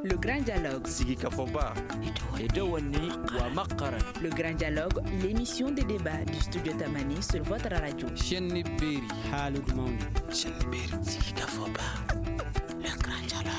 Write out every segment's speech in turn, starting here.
Le Grand Dialogue. Sigi Kafoba. Edouani wa Makaran. Le Grand Dialogue, l'émission des débats du studio Tamani sur votre radio. Chenni Beri. Halud Mauni. Chenni Beri. Sigi Kafoba. Le Grand Dialogue.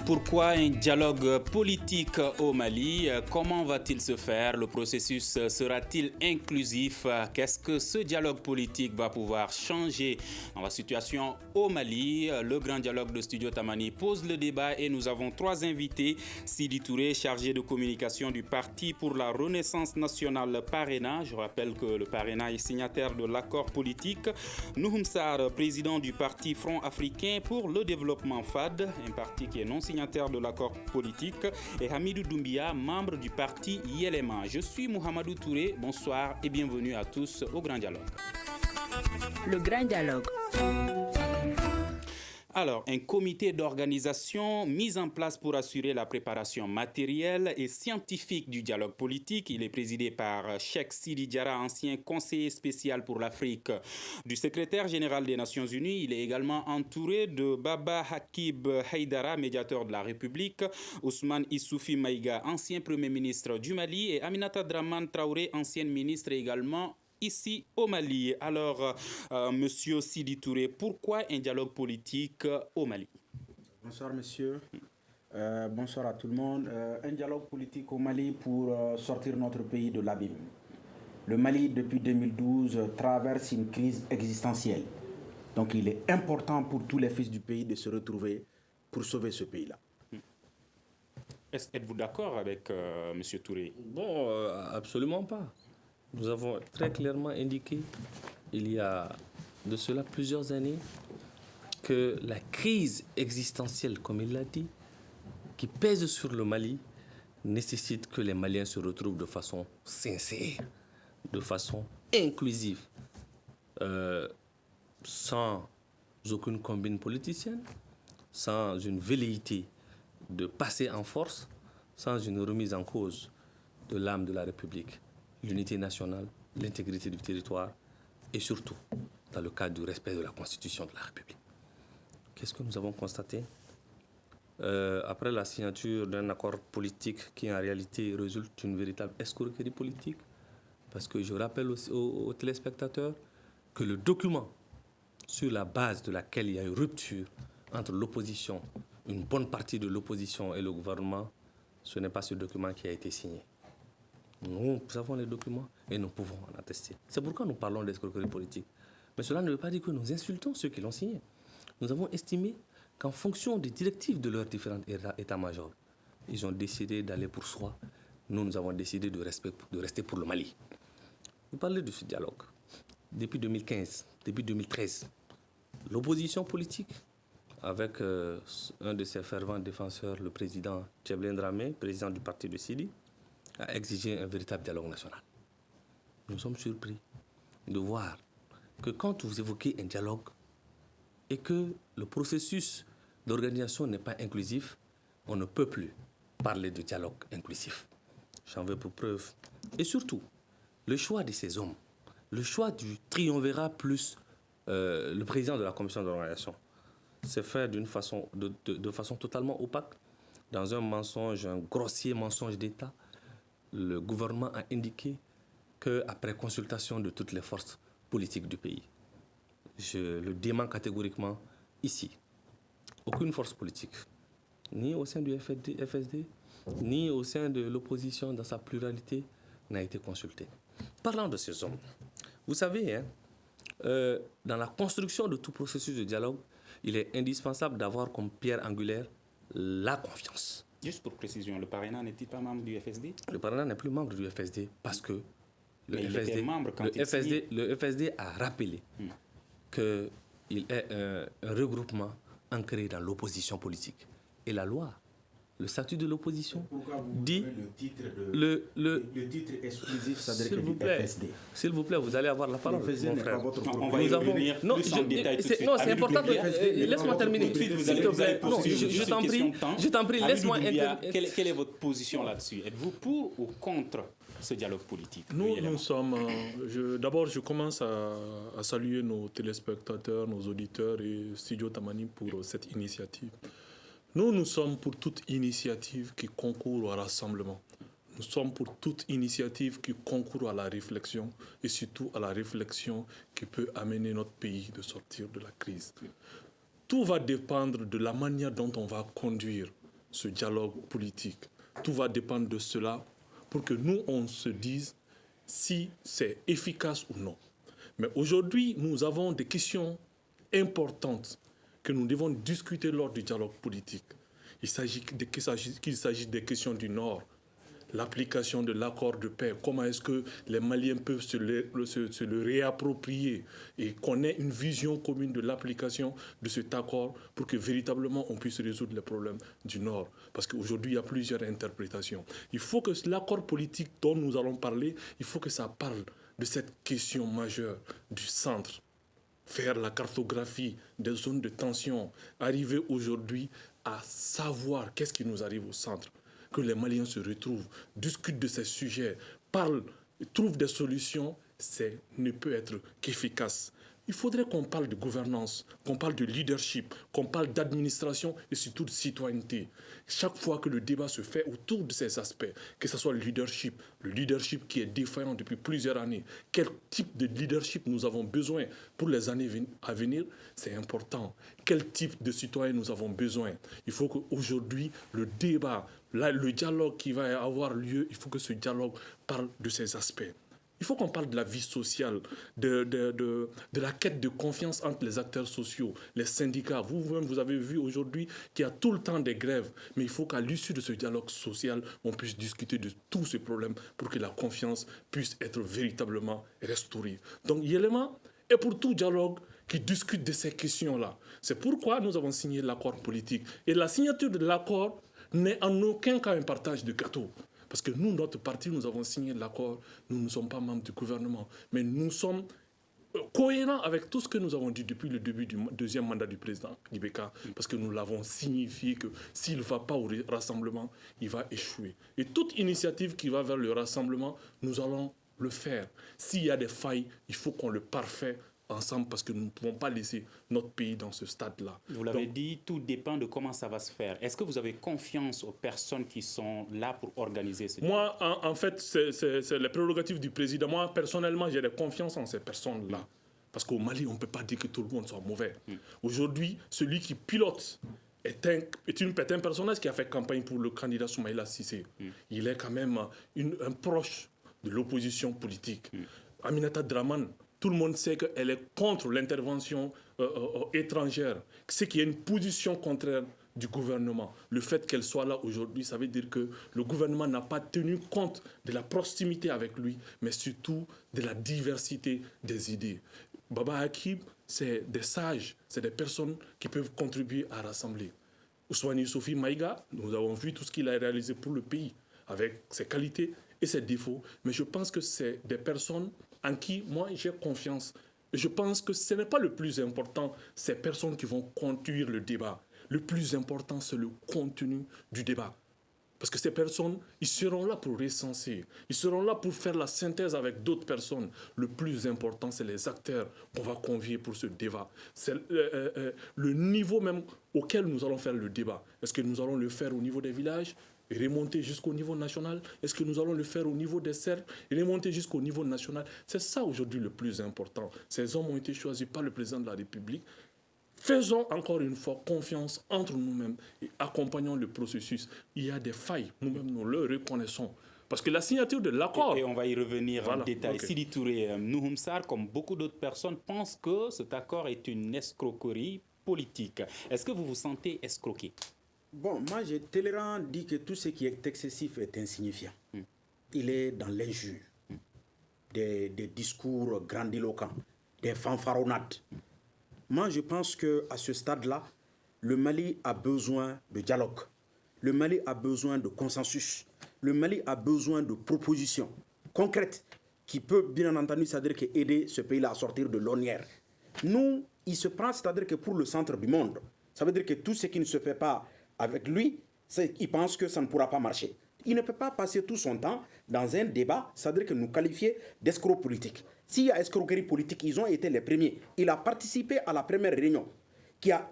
Pourquoi un dialogue politique au Mali? Comment va-t-il se faire? Le processus sera-t-il inclusif? Qu'est-ce que ce dialogue politique va pouvoir changer dans la situation au Mali? Le grand dialogue de Studio Tamani pose le débat et nous avons trois invités. Sidi Touré, chargé de communication du Parti pour la Renaissance nationale Parena. Je rappelle que le Parena est signataire de l'accord politique. Nouhoum Sarr, président du Parti Front africain pour le développement FAD, un parti qui est non signataire de l'accord politique, et Hamidou Doumbia, membre du parti Yelema. Je suis Mohamedou Touré, bonsoir et bienvenue à tous au Grand Dialogue. Le Grand Dialogue. Alors, un comité d'organisation mis en place pour assurer la préparation matérielle et scientifique du dialogue politique. Il est présidé par Cheikh Sidi Diarra, ancien conseiller spécial pour l'Afrique du secrétaire général des Nations Unies. Il est également entouré de Baba Hakib Haïdara, médiateur de la République, Ousmane Issoufi Maïga, ancien premier ministre du Mali, et Aminata Draman Traoré, ancienne ministre également ici au Mali. Alors, monsieur Sidi Touré, pourquoi un dialogue politique au Mali? Bonsoir, monsieur. Bonsoir à tout le monde. Un dialogue politique au Mali pour sortir notre pays de l'abîme. Le Mali, depuis 2012, traverse une crise existentielle. Donc, il est important pour tous les fils du pays de se retrouver pour sauver ce pays-là. Êtes-vous d'accord avec monsieur Touré? Bon, absolument pas. Nous avons très clairement indiqué, il y a de cela plusieurs années, que la crise existentielle, comme il l'a dit, qui pèse sur le Mali, nécessite que les Maliens se retrouvent de façon sincère, de façon inclusive, sans aucune combine politicienne, sans une velléité de passer en force, sans une remise en cause de l'âme de la République, l'unité nationale, l'intégrité du territoire et surtout dans le cadre du respect de la Constitution de la République. Qu'est-ce que nous avons constaté? Après la signature d'un accord politique qui en réalité résulte d'une véritable escroquerie politique, parce que je rappelle aux téléspectateurs que le document sur la base de laquelle il y a une rupture entre l'opposition, une bonne partie de l'opposition et le gouvernement, ce n'est pas ce document qui a été signé. Nous avons les documents et nous pouvons en attester. C'est pourquoi nous parlons d'escroquerie politique. Mais cela ne veut pas dire que nous insultons ceux qui l'ont signé. Nous avons estimé qu'en fonction des directives de leurs différents états-majors, ils ont décidé d'aller pour soi. Nous avons décidé de rester pour le Mali. Vous parlez de ce dialogue. Depuis 2015, depuis 2013, l'opposition politique, avec un de ses fervents défenseurs, le président Tcheblin Dramé, président du parti de Sidi, a exigé un véritable dialogue national. Nous sommes surpris de voir que quand vous évoquez un dialogue et que le processus d'organisation n'est pas inclusif, on ne peut plus parler de dialogue inclusif. J'en veux pour preuve. Et surtout, le choix de ces hommes, le choix du triumvirat plus le président de la commission d'organisation, s'est fait de façon totalement opaque, dans un mensonge, un grossier mensonge d'État. Le gouvernement a indiqué qu'après consultation de toutes les forces politiques du pays, je le dément catégoriquement ici, aucune force politique, ni au sein du FSD, ni au sein de l'opposition dans sa pluralité, n'a été consultée. Parlant de ces hommes, vous savez, dans la construction de tout processus de dialogue, il est indispensable d'avoir comme pierre angulaire la confiance. Juste pour précision, le Parena n'est-il pas membre du FSD? Le Parena n'est plus membre du FSD parce que le FSD a rappelé qu'il est un regroupement ancré dans l'opposition politique. Et la loi, le statut de l'opposition dit le titre exclusif, ça veut dire que FSD. S'il vous plaît, vous allez avoir la parole, mon frère. On va y revenir plus en détail tout de suite. Non, c'est important. Laisse-moi terminer. S'il te plaît. Non, je t'en prie, laisse-moi intervenir. Quelle est votre position là-dessus? Êtes-vous pour ou contre ce dialogue politique? Nous sommes... D'abord, je commence à saluer nos téléspectateurs, nos auditeurs et Studio Tamani pour cette initiative. Nous sommes pour toute initiative qui concourt au rassemblement. Nous sommes pour toute initiative qui concourt à la réflexion et surtout à la réflexion qui peut amener notre pays de sortir de la crise. Tout va dépendre de la manière dont on va conduire ce dialogue politique. Tout va dépendre de cela pour que nous, on se dise si c'est efficace ou non. Mais aujourd'hui, nous avons des questions importantes que nous devons discuter lors du dialogue politique. Il s'agit des questions du Nord, l'application de l'accord de paix, comment est-ce que les Maliens peuvent se le réapproprier et qu'on ait une vision commune de l'application de cet accord pour que véritablement on puisse résoudre les problèmes du Nord. Parce qu'aujourd'hui, il y a plusieurs interprétations. Il faut que l'accord politique dont nous allons parler, il faut que ça parle de cette question majeure du centre. Faire la cartographie des zones de tension, arriver aujourd'hui à savoir qu'est-ce qui nous arrive au centre. Que les Maliens se retrouvent, discutent de ces sujets, parlent, trouvent des solutions, ne peut être qu'efficace. Il faudrait qu'on parle de gouvernance, qu'on parle de leadership, qu'on parle d'administration et surtout de citoyenneté. Chaque fois que le débat se fait autour de ces aspects, que ce soit le leadership qui est défaillant depuis plusieurs années, quel type de leadership nous avons besoin pour les années à venir, c'est important. Quel type de citoyen nous avons besoin. Il faut qu'aujourd'hui, le débat, le dialogue qui va avoir lieu, il faut que ce dialogue parle de ces aspects. Il faut qu'on parle de la vie sociale, de la quête de confiance entre les acteurs sociaux, les syndicats. Vous-même, vous avez vu aujourd'hui qu'il y a tout le temps des grèves. Mais il faut qu'à l'issue de ce dialogue social, on puisse discuter de tous ces problèmes pour que la confiance puisse être véritablement restaurée. Donc, Yelema est pour tout dialogue qui discute de ces questions-là. C'est pourquoi nous avons signé l'accord politique. Et la signature de l'accord n'est en aucun cas un partage de gâteau. Parce que nous, notre parti, nous avons signé l'accord, nous ne sommes pas membres du gouvernement, mais nous sommes cohérents avec tout ce que nous avons dit depuis le début du deuxième mandat du président Ibeka, parce que nous l'avons signifié que s'il ne va pas au rassemblement, il va échouer. Et toute initiative qui va vers le rassemblement, nous allons le faire. S'il y a des failles, il faut qu'on le parfaite ensemble parce que nous ne pouvons pas laisser notre pays dans ce stade-là. Vous l'avez dit, tout dépend de comment ça va se faire. Est-ce que vous avez confiance aux personnes qui sont là pour organiser ce Moi, en fait, c'est les prérogatives du président. Moi, personnellement, j'ai de confiance en ces personnes-là. Parce qu'au Mali, on ne peut pas dire que tout le monde soit mauvais. Aujourd'hui, celui qui pilote est un personnage qui a fait campagne pour le candidat Soumaïla Cissé. Il est quand même un proche de l'opposition politique. Aminata Draman, tout le monde sait qu'elle est contre l'intervention étrangère. C'est qu'il y a une position contraire du gouvernement. Le fait qu'elle soit là aujourd'hui, ça veut dire que le gouvernement n'a pas tenu compte de la proximité avec lui, mais surtout de la diversité des idées. Baba Akib, c'est des sages, c'est des personnes qui peuvent contribuer à rassembler. Ousmane Sophie Maïga, nous avons vu tout ce qu'il a réalisé pour le pays, avec ses qualités et ses défauts, mais je pense que c'est des personnes en qui, moi, j'ai confiance. Je pense que ce n'est pas le plus important, ces personnes qui vont conduire le débat. Le plus important, c'est le contenu du débat. Parce que ces personnes, ils seront là pour recenser. Ils seront là pour faire la synthèse avec d'autres personnes. Le plus important, c'est les acteurs qu'on va convier pour ce débat. C'est le niveau même auquel nous allons faire le débat. Est-ce que nous allons le faire au niveau des villages et remonter jusqu'au niveau national? Est-ce que nous allons le faire au niveau des cercles et remonter jusqu'au niveau national? C'est ça aujourd'hui le plus important. Ces hommes ont été choisis par le président de la République. Faisons encore une fois confiance entre nous-mêmes et accompagnons le processus. Il y a des failles, nous-mêmes nous le reconnaissons. Parce que la signature de l'accord... Et on va y revenir voilà, en détail. okay. Sidi Touré, Nouhoum Sarr, comme beaucoup d'autres personnes, pensent que cet accord est une escroquerie politique. Est-ce que vous vous sentez escroqué? Bon, moi, Talleyrand dit que tout ce qui est excessif est insignifiant. Il est dans l'injure, des discours grandiloquents, des fanfaronnades. Moi, je pense qu'à ce stade-là, le Mali a besoin de dialogue. Le Mali a besoin de consensus. Le Mali a besoin de propositions concrètes qui peuvent, bien entendu, c'est-à-dire aider ce pays-là à sortir de l'ornière. Nous, il se prend, c'est-à-dire que pour le centre du monde, ça veut dire que tout ce qui ne se fait pas avec lui, il pense que ça ne pourra pas marcher. il ne peut pas passer tout son temps dans un débat, c'est-à-dire que nous qualifier d'escrocs politiques. S'il y a escroquerie politique, ils ont été les premiers. Il a participé à la première réunion qui a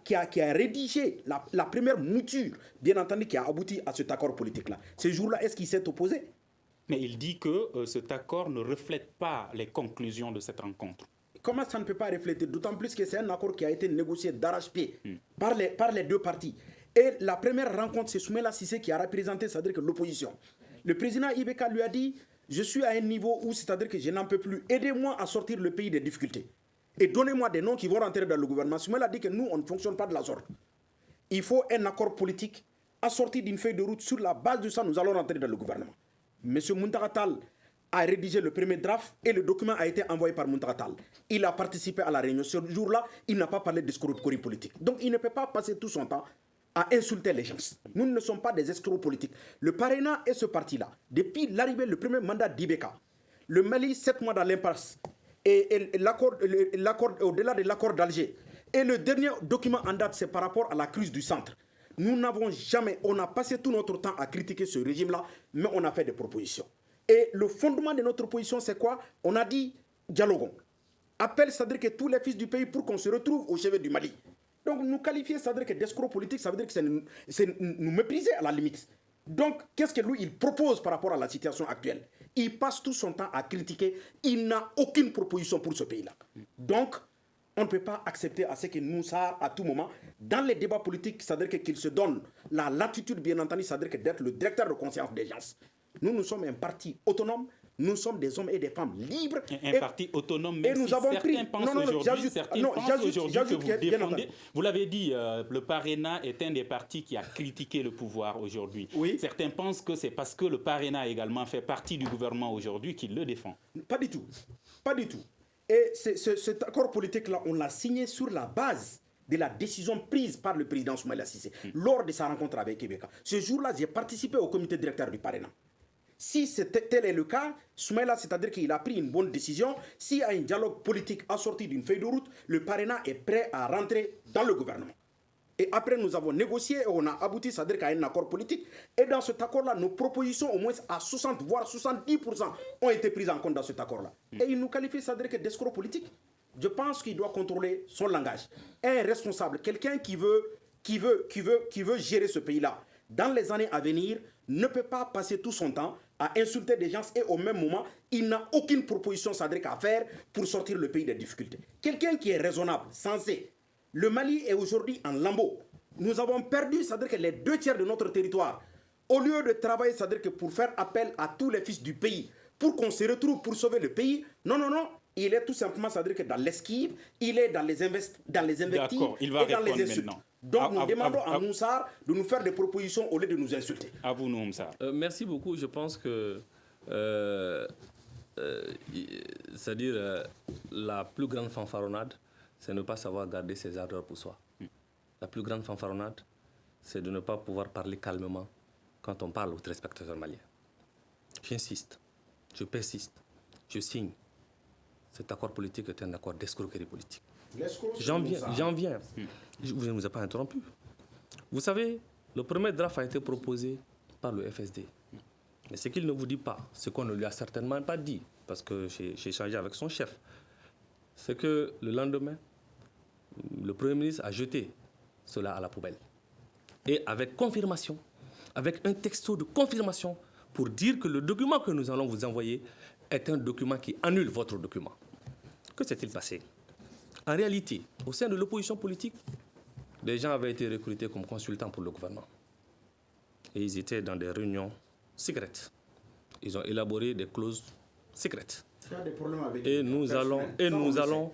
rédigé la première mouture, bien entendu, qui a abouti à cet accord politique-là. Ce jour-là, est-ce qu'il s'est opposé? Mais il dit que cet accord ne reflète pas les conclusions de cette rencontre. Comment ça ne peut pas refléter? D'autant plus que c'est un accord qui a été négocié d'arrache-pied par les deux parties. Et la première rencontre, c'est Soumaïla Cissé qui a représenté, c'est-à-dire que l'opposition. Le président Ibeka lui a dit, je suis à un niveau où, c'est-à-dire que je n'en peux plus, aidez-moi à sortir le pays des difficultés. Et donnez-moi des noms qui vont rentrer dans le gouvernement. Soumaïla a dit que nous, on ne fonctionne pas de la sorte. Il faut un accord politique assorti d'une feuille de route. Sur la base de ça, nous allons rentrer dans le gouvernement. M. Muntaka Tall a rédigé le premier draft et le document a été envoyé par Muntaka Tall. Il a participé à la réunion. Ce jour-là, il n'a pas parlé d'escroquerie politique. Donc, il ne peut pas passer tout son temps à insulter les gens. Nous ne sommes pas des escrocs politiques. Le parrainat est ce parti-là. Depuis l'arrivée, le premier mandat d'Ibeka, le Mali, 7 mois dans l'impasse, et au-delà de l'accord d'Alger. Et le dernier document en date, c'est par rapport à la crise du centre. Nous n'avons jamais, on a passé tout notre temps à critiquer ce régime-là, mais on a fait des propositions. Et le fondement de notre position, c'est quoi? On a dit, dialoguons. Appel, c'est-à-dire que tous les fils du pays pour qu'on se retrouve au chevet du Mali. Donc nous qualifier, c'est-à-dire que d'escrocs politiques, ça veut dire que c'est nous mépriser à la limite. Donc, qu'est-ce que lui, il propose par rapport à la situation actuelle? Il passe tout son temps à critiquer. Il n'a aucune proposition pour ce pays-là. Donc, on ne peut pas accepter à ce que nous, ça, à tout moment, dans les débats politiques, c'est-à-dire qu'il se donne la latitude, bien entendu, c'est-à-dire que d'être le directeur de conscience des gens. Nous sommes un parti autonome. Nous sommes des hommes et des femmes libres. Un parti autonome, même si certains pensent aujourd'hui que vous défendez. Vous l'avez dit, le parrainat est un des partis qui a critiqué le pouvoir aujourd'hui. Oui. Certains pensent que c'est parce que le parrainat également fait partie du gouvernement aujourd'hui qu'il le défend. Pas du tout. Pas du tout. Et cet accord politique-là, on l'a signé sur la base de la décision prise par le président Soumaïla Cissé lors de sa rencontre avec Ibeka. Ce jour-là, j'ai participé au comité directeur du parrainat. Si tel est le cas, Soumaïla, c'est-à-dire qu'il a pris une bonne décision. S'il y a un dialogue politique assorti d'une feuille de route, le parrainat est prêt à rentrer dans le gouvernement. Et après, nous avons négocié et on a abouti, c'est-à-dire qu'à un accord politique. Et dans cet accord-là, nos propositions, au moins à 60, voire 70%, ont été prises en compte dans cet accord-là. Et il nous qualifie, c'est-à-dire que d'escroc politique. Je pense qu'il doit contrôler son langage. Un responsable, quelqu'un qui veut gérer ce pays-là, dans les années à venir, ne peut pas passer tout son temps à insulter des gens et au même moment, il n'a aucune proposition, c'est-à-dire à faire pour sortir le pays des difficultés. Quelqu'un qui est raisonnable, sensé. Le Mali est aujourd'hui en lambeaux. Nous avons perdu, c'est-à-dire que les 2/3 de notre territoire. Au lieu de travailler, c'est-à-dire que pour faire appel à tous les fils du pays, pour qu'on se retrouve pour sauver le pays, non. Il est tout simplement, c'est-à-dire que dans l'esquive, il est dans les invectives et dans les insultes. Maintenant. Donc nous demandons à Moussar de nous faire des propositions au lieu de nous insulter. À vous, Moussar. Merci beaucoup. Je pense que c'est-à-dire la plus grande fanfaronnade, c'est ne pas savoir garder ses ardeurs pour soi. La plus grande fanfaronnade, c'est de ne pas pouvoir parler calmement quand on parle aux téléspectateurs maliens. J'insiste, je persiste, je signe. Cet accord politique est un accord d'escroquerie politique. J'en viens. Vous ne nous avez pas interrompu. Vous savez, le premier draft a été proposé par le FSD. Mais ce qu'il ne vous dit pas, ce qu'on ne lui a certainement pas dit, parce que j'ai échangé avec son chef, c'est que le lendemain, le Premier ministre a jeté cela à la poubelle. Et avec confirmation, avec un texto de confirmation, pour dire que le document que nous allons vous envoyer est un document qui annule votre document. Que s'est-il passé? En réalité, au sein de l'opposition politique, des gens avaient été recrutés comme consultants pour le gouvernement. Et ils étaient dans des réunions secrètes. Ils ont élaboré des clauses secrètes. Et nous allons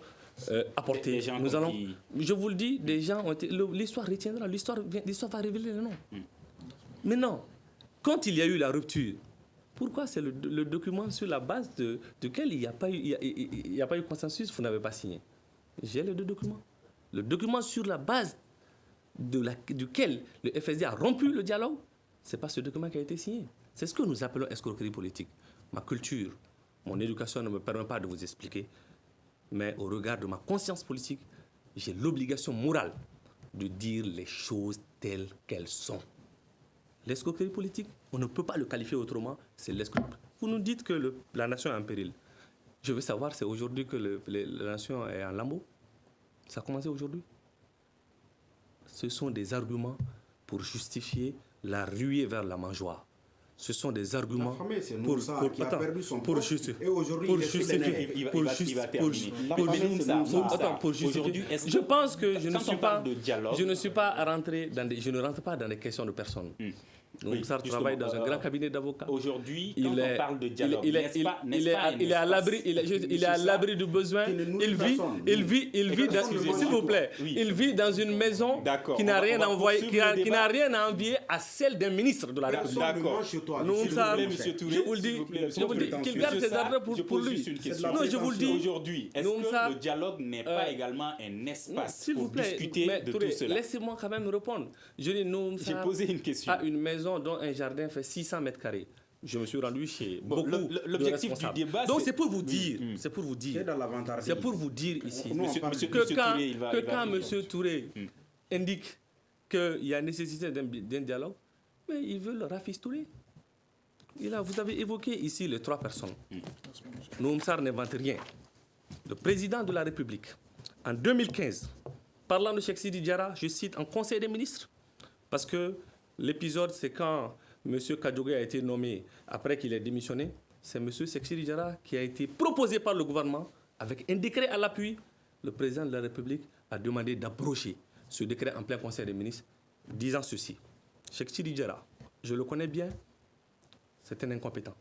apporter. Je vous le dis, des gens ont été. L'histoire retiendra, l'histoire va révéler le nom. Maintenant, quand il y a eu la rupture, pourquoi c'est le document sur la base duquel il n'y a pas eu consensus, vous n'avez pas signé? J'ai les deux documents. Le document sur la base duquel le FSD a rompu le dialogue, ce n'est pas ce document qui a été signé. C'est ce que nous appelons escroquerie politique. Ma culture, mon éducation ne me permet pas de vous expliquer, mais au regard de ma conscience politique, j'ai l'obligation morale de dire les choses telles qu'elles sont. L'escroquerie politique, on ne peut pas le qualifier autrement, c'est l'escroquerie. Vous nous dites que la nation est en péril. Je veux savoir, c'est aujourd'hui que la nation est en lambeaux? Ça a commencé aujourd'hui? Ce sont des arguments pour justifier la ruée vers la mangeoire. Ce sont des arguments pour justifier. Et aujourd'hui, Je pense que je ne rentre pas dans des questions de personnes. Donc, ça travaille dans un grand cabinet d'avocats. Aujourd'hui, quand on parle de dialogue, il est à l'abri du besoin. Il vit dans une maison qui n'a rien à envier à celle d'un ministre de la République. D'accord. Je vous le dis, qu'il garde ses ardeurs pour lui. Non, je vous le dis. Aujourd'hui, est-ce que le dialogue n'est pas également un espace pour discuter de tout cela? Laissez-moi quand même répondre. J'ai posé une question. À une maison dont un jardin fait 600 mètres carrés. Je me suis rendu chez beaucoup l'objectif du débat, donc c'est pour vous dire, c'est pour vous dire ici que quand M. Touré indique qu'il y a nécessité d'un dialogue, mais ils veulent rafistouler. Vous avez évoqué ici les 3 personnes. Noum Sarr n'invente rien. Le président de la République, en 2015, parlant de Cheikh Sidi Diarra, je cite en Conseil des ministres, parce que l'épisode, c'est quand M. Kadjougé a été nommé après qu'il ait démissionné. C'est M. Cheikh Sidi Diarra qui a été proposé par le gouvernement avec un décret à l'appui. Le président de la République a demandé d'abroger ce décret en plein Conseil des ministres, disant ceci. Cheikh Sidi Diarra, je le connais bien, c'est un incompétent.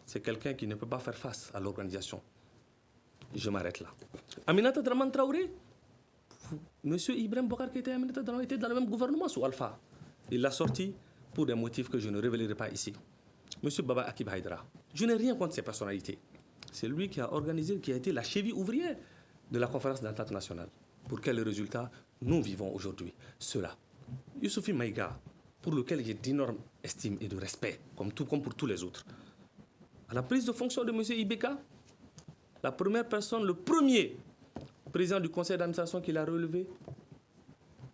C'est quelqu'un qui ne peut pas faire face à l'organisation. Je m'arrête là. Aminata Draman Traoré, M. Ibrahim Bokar Keïta et Aminata Draman étaient dans le même gouvernement sous Alpha. Il l'a sorti pour des motifs que je ne révélerai pas ici. M. Baba Akib Haïdara, je n'ai rien contre ses personnalités. C'est lui qui a organisé, qui a été la cheville ouvrière de la conférence d'entente nationale. Pour quels résultats nous vivons aujourd'hui? Cela. Youssouphi Maïga, pour lequel j'ai d'énormes estime et de respect, comme pour tous les autres. À la prise de fonction de M. Ibeka, la première personne, le premier président du conseil d'administration qu'il a relevé,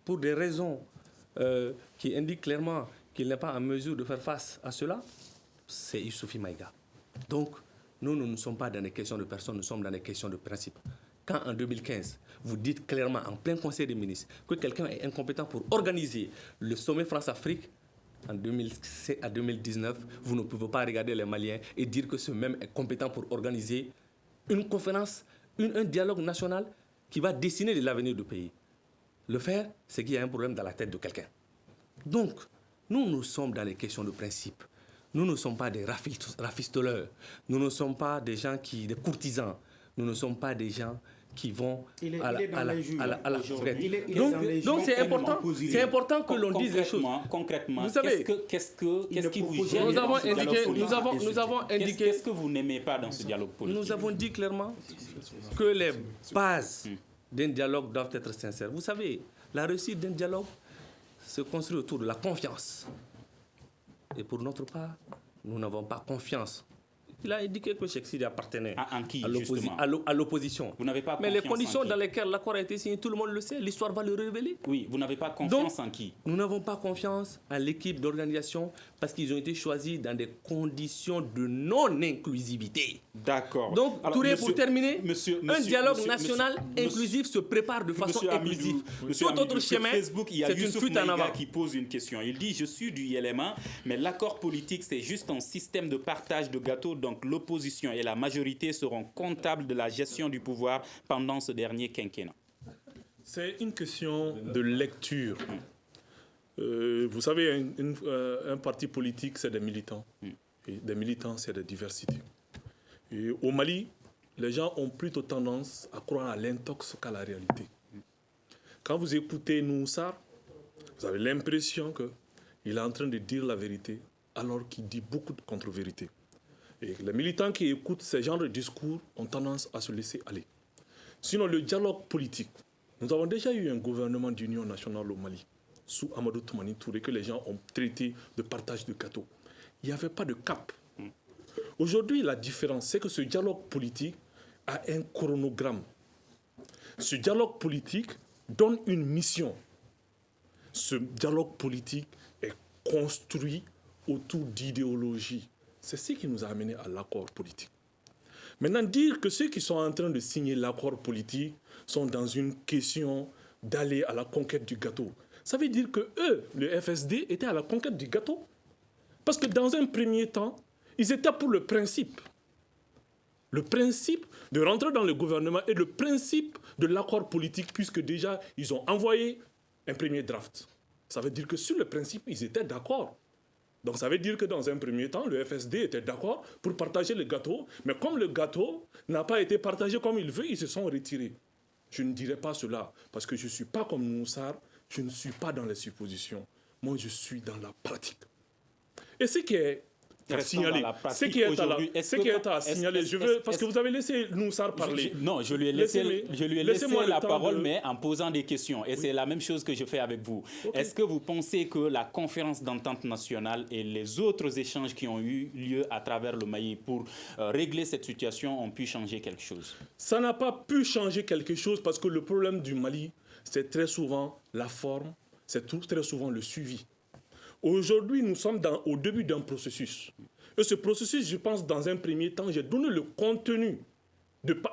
pour des raisons qui indiquent clairement qu'il n'est pas en mesure de faire face à cela, c'est Youssouphi Maïga. Donc, nous ne sommes pas dans des questions de personnes, nous sommes dans des questions de principe. Quand en 2015, vous dites clairement en plein conseil des ministres que quelqu'un est incompétent pour organiser le sommet France-Afrique, en 2017 à 2019, vous ne pouvez pas regarder les Maliens et dire que ce même est compétent pour organiser une conférence, un dialogue national qui va dessiner l'avenir du pays. Le faire, c'est qu'il y a un problème dans la tête de quelqu'un. Donc, nous sommes dans les questions de principe. Nous ne sommes pas des rafistoleurs. Nous ne sommes pas des gens des courtisans. Nous ne sommes pas des gens qui vont à la frette. Donc c'est important que l'on dise les choses. Concrètement, vous savez, qu'est-ce qui vous gêne? Nous avons indiqué. Qu'est-ce que vous n'aimez pas dans ce dialogue politique? Nous avons dit clairement que les bases d'un dialogue doivent être sincères. Vous savez, la réussite d'un dialogue se construit autour de la confiance. Et pour notre part, nous n'avons pas confiance. Il a indiqué que Cheikh Sidi appartenait à l'opposition. Vous n'avez pas Mais les conditions dans lesquelles l'accord a été signé, tout le monde le sait, l'histoire va le révéler. Oui, vous n'avez pas confiance en qui? Nous n'avons pas confiance en l'équipe d'organisation parce qu'ils ont été choisis dans des conditions de non-inclusivité. D'accord. Donc, Touré, pour terminer, un dialogue national inclusif se prépare de façon inclusive. Tout autre chemin, c'est une fuite en avant. Qui pose une question. Il dit, je suis du ILMA, mais l'accord politique, c'est juste un système de partage de gâteaux. Donc l'opposition et la majorité seront comptables de la gestion du pouvoir pendant ce dernier quinquennat. C'est une question de lecture. Vous savez, un parti politique, c'est des militants. Et des militants, c'est des diversités. Et au Mali, les gens ont plutôt tendance à croire à l'intox qu'à la réalité. Quand vous écoutez Noum Sarr, vous avez l'impression qu'il est en train de dire la vérité alors qu'il dit beaucoup de contre-vérités. Et les militants qui écoutent ce genre de discours ont tendance à se laisser aller. Sinon, le dialogue politique. Nous avons déjà eu un gouvernement d'union nationale au Mali, sous Amadou Toumani Touré, que les gens ont traité de partage de gâteaux. Il n'y avait pas de cap. Aujourd'hui, la différence, c'est que ce dialogue politique a un chronogramme. Ce dialogue politique donne une mission. Ce dialogue politique est construit autour d'idéologies. C'est ce qui nous a amené à l'accord politique. Maintenant, dire que ceux qui sont en train de signer l'accord politique sont dans une question d'aller à la conquête du gâteau, ça veut dire que eux, le FSD, étaient à la conquête du gâteau. Parce que dans un premier temps, ils étaient pour le principe. Le principe de rentrer dans le gouvernement et le principe de l'accord politique, puisque déjà, ils ont envoyé un premier draft. Ça veut dire que sur le principe, ils étaient d'accord. Donc ça veut dire que dans un premier temps, le FSD était d'accord pour partager le gâteau, mais comme le gâteau n'a pas été partagé comme il veut, ils se sont retirés. Je ne dirais pas cela, parce que je ne suis pas comme Moussar, je ne suis pas dans les suppositions. Moi, je suis dans la pratique. Et ce qui est à signaler, parce que vous avez laissé Moussar parler. Je lui ai laissé la parole, mais en posant des questions. Et c'est la même chose que je fais avec vous. Okay. Est-ce que vous pensez que la conférence d'entente nationale et les autres échanges qui ont eu lieu à travers le Mali pour régler cette situation ont pu changer quelque chose? Ça n'a pas pu changer quelque chose parce que le problème du Mali, c'est très souvent la forme, c'est très souvent le suivi. Aujourd'hui, nous sommes au début d'un processus. Et ce processus, je pense, dans un premier temps, j'ai donné le contenu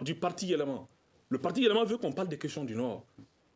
du parti élément. Le parti élément veut qu'on parle des questions du Nord.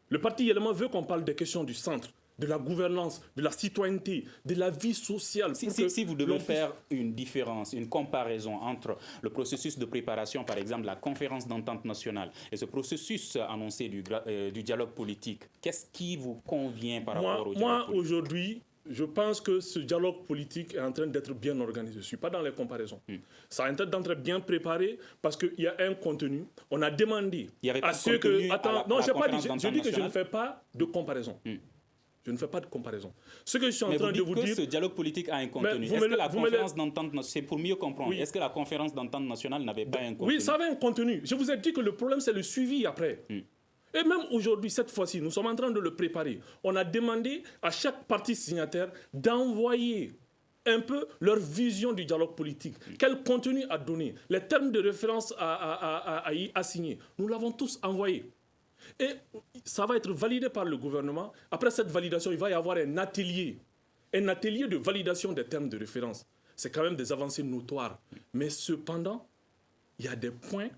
Le parti élément veut qu'on parle des questions du centre, de la gouvernance, de la citoyenneté, de la vie sociale. Si vous devez faire une différence, une comparaison entre le processus de préparation, par exemple, de la conférence d'entente nationale, et ce processus annoncé du dialogue politique, qu'est-ce qui vous convient par rapport au dialogue politique? Moi, aujourd'hui, je pense que ce dialogue politique est en train d'être bien organisé. Je ne suis pas dans les comparaisons. Ça est en train d'être bien préparé parce qu'il y a un contenu. On a demandé à ceux que... Attends, non, je n'ai pas dit. Je dis que je ne fais pas de comparaison. Je ne fais pas de comparaison. Ce que je suis en train de vous dire... ce dialogue politique a un contenu. Est-ce que la conférence d'entente... C'est pour mieux comprendre. Est-ce que la conférence d'entente nationale n'avait pas un contenu? Oui, ça avait un contenu. Je vous ai dit que le problème, c'est le suivi après. Et même aujourd'hui, cette fois-ci, nous sommes en train de le préparer. On a demandé à chaque parti signataire d'envoyer un peu leur vision du dialogue politique. Quel contenu à donner, les termes de référence à y assigner. Nous l'avons tous envoyé. Et ça va être validé par le gouvernement. Après cette validation, il va y avoir un atelier de validation des termes de référence. C'est quand même des avancées notoires. Mais cependant, il y a des points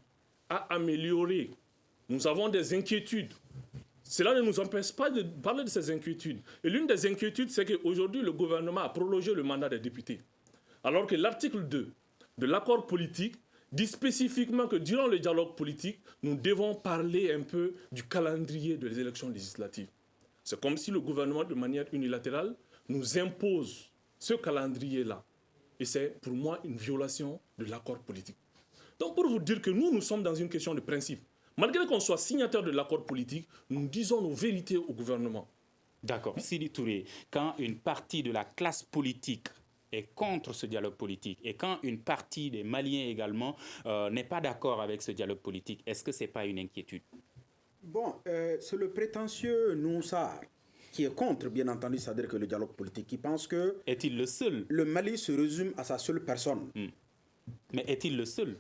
à améliorer. Nous avons des inquiétudes. Cela ne nous empêche pas de parler de ces inquiétudes. Et l'une des inquiétudes, c'est qu'aujourd'hui, le gouvernement a prolongé le mandat des députés. Alors que l'article 2 de l'accord politique dit spécifiquement que durant le dialogue politique, nous devons parler un peu du calendrier des élections législatives. C'est comme si le gouvernement, de manière unilatérale, nous impose ce calendrier-là. Et c'est pour moi une violation de l'accord politique. Donc pour vous dire que nous sommes dans une question de principe. Malgré qu'on soit signataire de l'accord politique, nous disons nos vérités au gouvernement. D'accord. Sidi Touré, quand une partie de la classe politique est contre ce dialogue politique et quand une partie des Maliens également n'est pas d'accord avec ce dialogue politique, est-ce que ce n'est pas une inquiétude? Bon, c'est le prétentieux Noussar qui est contre, bien entendu, c'est-à-dire que le dialogue politique, qui pense que... Est-il le seul? Le Mali se résume à sa seule personne. Mais est-il le seul?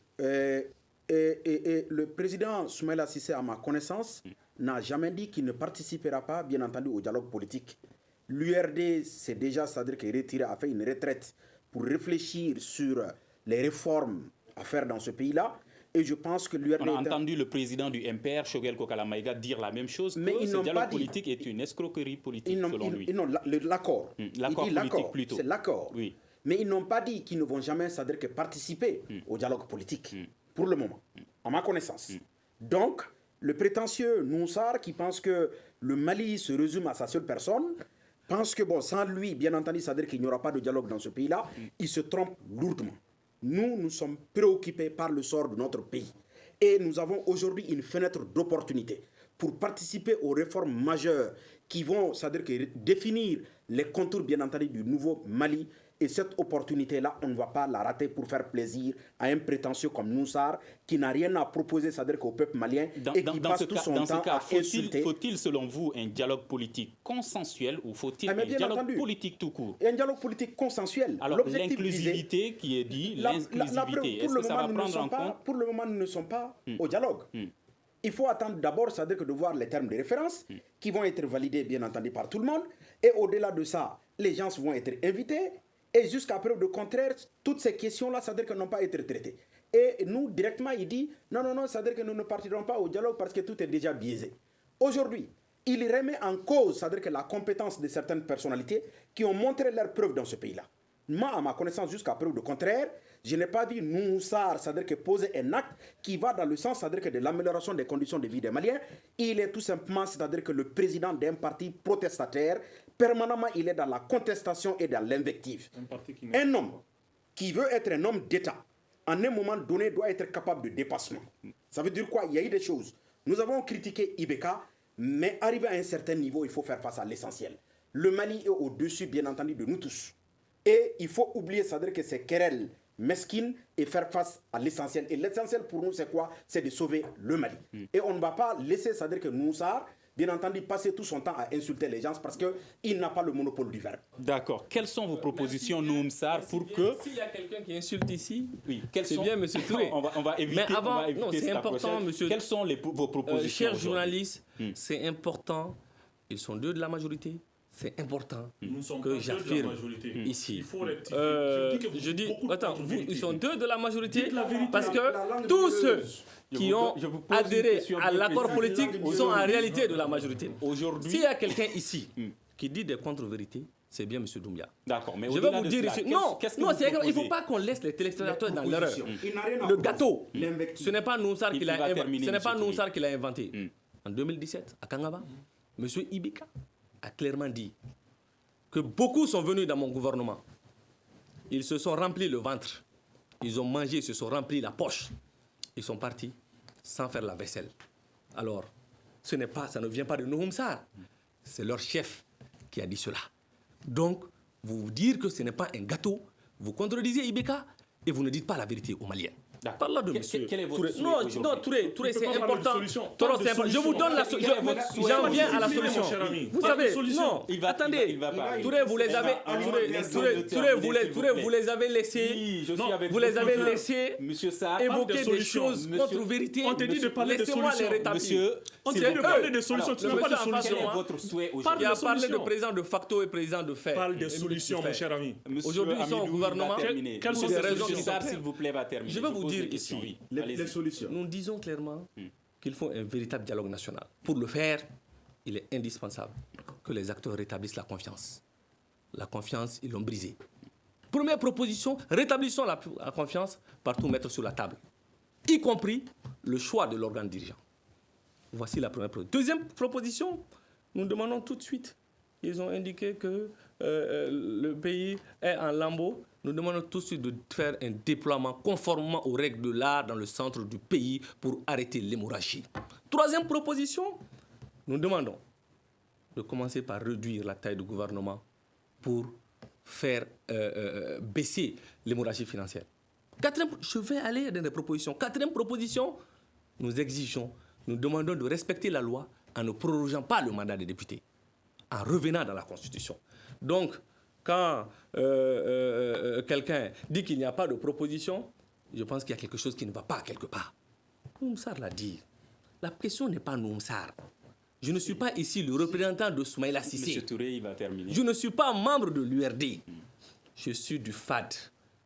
Et le président Soumaïla Cissé, à ma connaissance, n'a jamais dit qu'il ne participera pas, bien entendu, au dialogue politique. L'URD, c'est déjà, c'est-à-dire qu'il a fait une retraite pour réfléchir sur les réformes à faire dans ce pays-là. Et je pense que l'URD... On a entendu le président du MPR, Choguel Kokalamaïga, dire la même chose, mais que ce dialogue politique est une escroquerie politique, selon lui. Non, l'accord. L'accord politique, plutôt. C'est l'accord. Oui. Mais ils n'ont pas dit qu'ils ne vont jamais, c'est-à-dire que participer au dialogue politique. Pour le moment, à ma connaissance. Donc, le prétentieux Noussar, qui pense que le Mali se résume à sa seule personne, pense que, bon, sans lui, bien entendu, c'est-à-dire qu'il n'y aura pas de dialogue dans ce pays-là, il se trompe lourdement. Nous sommes préoccupés par le sort de notre pays. Et nous avons aujourd'hui une fenêtre d'opportunité pour participer aux réformes majeures qui vont, c'est-à-dire que définir les contours, bien entendu, du nouveau Mali. Et cette opportunité-là, on ne va pas la rater pour faire plaisir à un prétentieux comme Noussar qui n'a rien à proposer, c'est-à-dire qu'au peuple malien et qui passe tout son temps à insulter. Faut-il, selon vous, un dialogue politique consensuel ou faut-il un dialogue politique tout court? Un dialogue politique consensuel. Alors, l'inclusivité qui est dit, l'inclusivité, est-ce que ça va prendre en compte? Pour le moment, nous ne sommes pas au dialogue. il faut attendre d'abord, c'est-à-dire que de voir les termes de référence qui vont être validés, bien entendu, par tout le monde. Et au-delà de ça, les gens vont être invités. Et jusqu'à preuve de contraire, toutes ces questions-là, c'est-à-dire qu'elles n'ont pas été traitées. Et nous, directement, il dit, non, c'est-à-dire que nous ne partirons pas au dialogue parce que tout est déjà biaisé. Aujourd'hui, il remet en cause, c'est-à-dire que la compétence de certaines personnalités qui ont montré leur preuve dans ce pays-là. Moi, à ma connaissance, jusqu'à preuve de contraire, je n'ai pas vu Moussar, c'est-à-dire que poser un acte qui va dans le sens, c'est-à-dire que de l'amélioration des conditions de vie des Maliens. Il est tout simplement, c'est-à-dire que le président d'un parti protestataire, permanemment, il est dans la contestation et dans l'invective. Un homme qui veut être un homme d'État, en un moment donné, doit être capable de dépassement. Ça veut dire quoi? Il y a eu des choses. Nous avons critiqué Ibeka, mais arrivé à un certain niveau, il faut faire face à l'essentiel. Le Mali est au-dessus, bien entendu, de nous tous. Et il faut oublier, c'est-à-dire que c'est querelle mesquine et faire face à l'essentiel. Et l'essentiel pour nous, c'est quoi? C'est de sauver le Mali. Et on ne va pas laisser, c'est-à-dire que Moussar, bien entendu, passer tout son temps à insulter les gens parce qu'il n'a pas le monopole du verbe. D'accord. Quelles sont vos propositions, Moussar, pour que... S'il y a quelqu'un qui insulte ici, oui, c'est bien, M. Touré. on va éviter. Mais avant, non, c'est important, monsieur. Quelles sont vos propositions chers journalistes, c'est important. Ils sont deux de la majorité. C'est important que j'affirme ici. Je dis, attends, ils sont deux de la majorité parce que tous ceux qui ont adhéré à l'accord politique sont en réalité de la majorité. Aujourd'hui, s'il y a quelqu'un ici qui dit des contre-vérités, c'est bien M. Doumbia. D'accord, mais je vais vous dire ici. Non, il ne faut pas qu'on laisse les téléspectateurs dans l'erreur. Le gâteau, ce n'est pas Moussar qui l'a inventé. En 2017, à Kangaba, M. Ibeka a clairement dit que beaucoup sont venus dans mon gouvernement. Ils se sont remplis le ventre. Ils ont mangé, ils se sont remplis la poche. Ils sont partis sans faire la vaisselle. Alors, ça ne vient pas de Moussar. C'est leur chef qui a dit cela. Donc, vous dire que ce n'est pas un gâteau, vous contredisez Ibeka et vous ne dites pas la vérité aux Maliens. Par là de monsieur. Quel est votre Touré. Non, Touré, c'est important. Je vous donne la solution. J'en viens à la solution. Vous savez, non, attendez. Touré, vous les avez. Touré, vous les avez laissés. Vous les avez laissés évoquer des choses contre vérité. On te dit de parler de solutions. On te dit de parler de solutions. Tu n'as pas de solution. Il a parlé de président de facto et président de fait. Parle des solutions, mon cher ami. Aujourd'hui, ils sont au gouvernement. Quelles sont les raisons qui sont s'il vous plaît, va terminer. Je vais vous dire ici, les solutions. Nous disons clairement qu'il faut un véritable dialogue national. Pour le faire, il est indispensable que les acteurs rétablissent la confiance. La confiance, ils l'ont brisée. Première proposition, rétablissons la confiance par tout mettre sur la table, y compris le choix de l'organe dirigeant. Voici la première proposition. Deuxième proposition, nous demandons tout de suite. Ils ont indiqué que le pays est en lambeaux. Nous demandons tout de suite de faire un déploiement conformément aux règles de l'art dans le centre du pays pour arrêter l'hémorragie. Troisième proposition, nous demandons de commencer par réduire la taille du gouvernement pour faire baisser l'hémorragie financière. Je vais aller dans des propositions. Quatrième proposition, nous demandons de respecter la loi en ne prorogeant pas le mandat des députés, en revenant dans la Constitution. Donc, quand quelqu'un dit qu'il n'y a pas de proposition, je pense qu'il y a quelque chose qui ne va pas quelque part. Moussar l'a dit. La question n'est pas Moussar. Je ne suis pas ici le représentant de Soumaïla Cissé. Monsieur Touré, il va terminer. Je ne suis pas membre de l'URD. Je suis du FAD.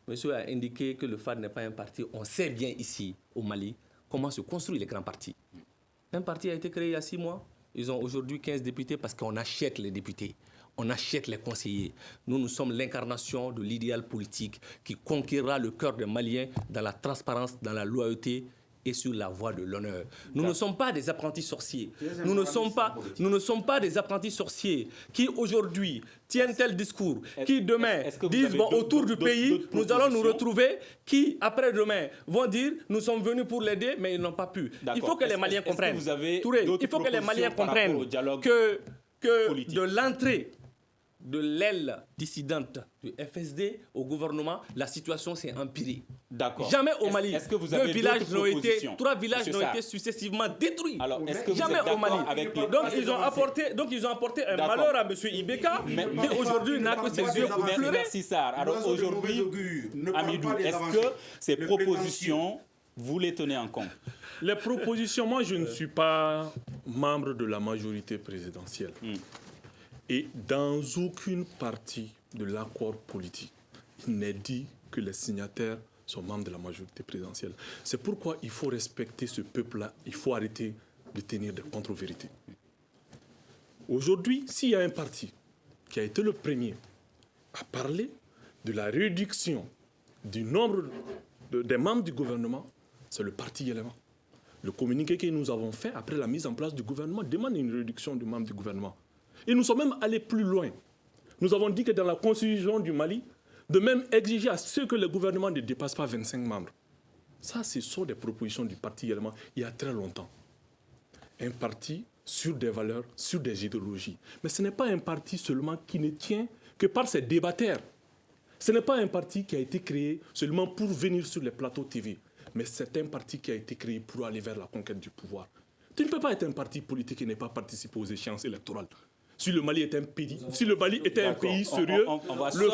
Monsieur a indiqué que le FAD n'est pas un parti. On sait bien ici, au Mali, comment se construisent les grands partis. Un parti a été créé il y a 6 mois. Ils ont aujourd'hui 15 députés parce qu'on achète les députés. On achète les conseillers. Nous sommes l'incarnation de l'idéal politique qui conquérera le cœur des Maliens dans la transparence, dans la loyauté et sur la voie de l'honneur. Nous ne sommes pas des apprentis sorciers. Nous ne sommes pas des apprentis sorciers qui aujourd'hui tiennent tel discours, qui demain disent bon, autour du pays, nous allons nous retrouver, qui après-demain vont dire nous sommes venus pour l'aider, mais ils n'ont pas pu. Il faut que les Maliens comprennent. Touré, il faut que les Maliens comprennent que de l'entrée de l'aile dissidente du FSD au gouvernement, la situation s'est empirée. D'accord. Jamais au Mali, 3 villages n'ont été successivement détruits. Alors, est-ce que jamais au Mali. Avec donc ils ont apporté un malheur à M. Ibeka, qui aujourd'hui n'a que ses yeux pour pleurer. Merci Sarr. Alors aujourd'hui, Amidou, est-ce que ces propositions Vous les tenez en compte? Les propositions, moi je ne suis pas membre de la majorité présidentielle. Et dans aucune partie de l'accord politique, il n'est dit que les signataires sont membres de la majorité présidentielle. C'est pourquoi il faut respecter ce peuple-là. Il faut arrêter de tenir des contre-vérités. Aujourd'hui, s'il y a un parti qui a été le premier à parler de la réduction du nombre des membres du gouvernement, c'est le parti Yelema. Le communiqué que nous avons fait après la mise en place du gouvernement demande une réduction du membre du gouvernement. Et nous sommes même allés plus loin. Nous avons dit que dans la constitution du Mali, de même exiger à ce que le gouvernement ne dépasse pas 25 membres. Ça, ce sont des propositions du parti Yelema il y a très longtemps. Un parti sur des valeurs, sur des idéologies. Mais ce n'est pas un parti seulement qui ne tient que par ses débatteurs. Ce n'est pas un parti qui a été créé seulement pour venir sur les plateaux TV. Mais c'est un parti qui a été créé pour aller vers la conquête du pouvoir. Tu ne peux pas être un parti politique et ne pas participer aux échéances électorales. Si le Mali était un pays, sérieux, le